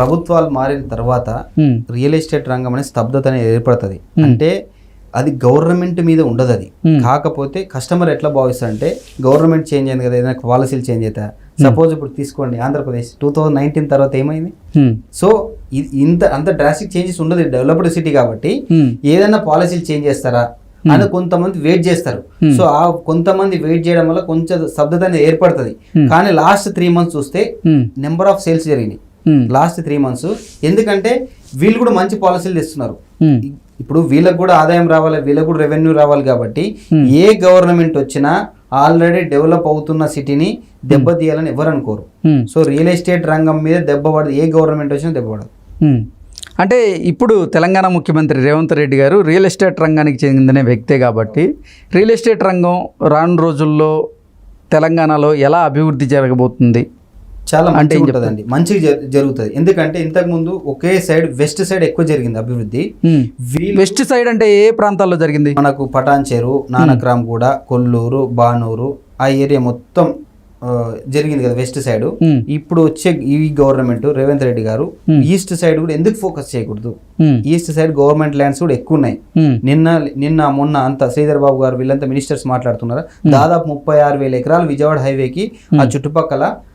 ప్రభుత్వాలు మారిన తర్వాత రియల్ ఎస్టేట్ రంగం అనేది స్తబ్దత అనేది ఏర్పడుతుంది. అంటే అది గవర్నమెంట్ మీద ఉండదు. అది కాకపోతే కస్టమర్ ఎట్లా భావిస్తారంటే గవర్నమెంట్ చేంజ్ అయింది కదా, ఏదైనా పాలసీలు చేంజ్ అవుతా. సపోజ్ ఇప్పుడు తీసుకోండి ఆంధ్రప్రదేశ్ 2019 తర్వాత ఏమైంది. సో అంత డ్రాస్టిక్ చేంజెస్ ఉండదు, డెవలప్డ్ సిటీ కాబట్టి ఏదైనా పాలసీలు చేంజ్ చేస్తారా అని కొంతమంది వెయిట్ చేస్తారు. సో ఆ కొంతమంది వెయిట్ చేయడం వల్ల కొంచెం స్తబ్దత అనేది ఏర్పడుతుంది. కానీ లాస్ట్ 3 months చూస్తే నెంబర్ ఆఫ్ సేల్స్ జరిగినాయి లాస్ట్ 3 months. ఎందుకంటే వీళ్ళు కూడా మంచి పాలసీలు తెస్తున్నారు. ఇప్పుడు వీళ్ళకు కూడా ఆదాయం రావాలి, వీళ్ళకు కూడా రెవెన్యూ రావాలి. కాబట్టి ఏ గవర్నమెంట్ వచ్చినా ఆల్రెడీ డెవలప్ అవుతున్న సిటీని దెబ్బతీయాలని ఎవరు అనుకోరు. సో రియల్ ఎస్టేట్ రంగం మీద దెబ్బ పడదు, ఏ గవర్నమెంట్ వచ్చినా దెబ్బ పడదు. అంటే ఇప్పుడు తెలంగాణ ముఖ్యమంత్రి రేవంత్ రెడ్డి గారు రియల్ ఎస్టేట్ రంగానికి చెందిన వ్యక్తే కాబట్టి రియల్ ఎస్టేట్ రంగం రాను రోజుల్లో తెలంగాణలో ఎలా అభివృద్ధి జరగబోతుంది? చాలా మంచిగా ఉంటుందండి, మంచిగా జరుగుతుంది. ఎందుకంటే ఇంతకు ముందు ఒకే సైడ్ వెస్ట్ సైడ్ ఎక్కువ జరిగింది అభివృద్ధి. వెస్ట్ సైడ్ అంటే ఏ ప్రాంతాల్లో జరిగింది? మనకు పటాన్చెరు, నానక్రామ్ గూడ, కొల్లూరు, బానూరు ఆ ఏరియా మొత్తం జరిగింది కదా వెస్ట్ సైడ్. ఇప్పుడు వచ్చే ఈ గవర్నమెంట్ రేవంత్ రెడ్డి గారు ఈస్ట్ సైడ్ కూడా ఎందుకు ఫోకస్ చేయకూడదు? ఈస్ట్ సైడ్ గవర్నమెంట్ ల్యాండ్స్ కూడా ఎక్కువ ఉన్నాయి. మొన్న అంతా శ్రీధర్ బాబు గారు వీళ్ళంతా మినిస్టర్స్ మాట్లాడుతున్నారు. దాదాపు 36,000 ఎకరాలు విజయవాడ హైవేకి ఆ చుట్టుపక్కల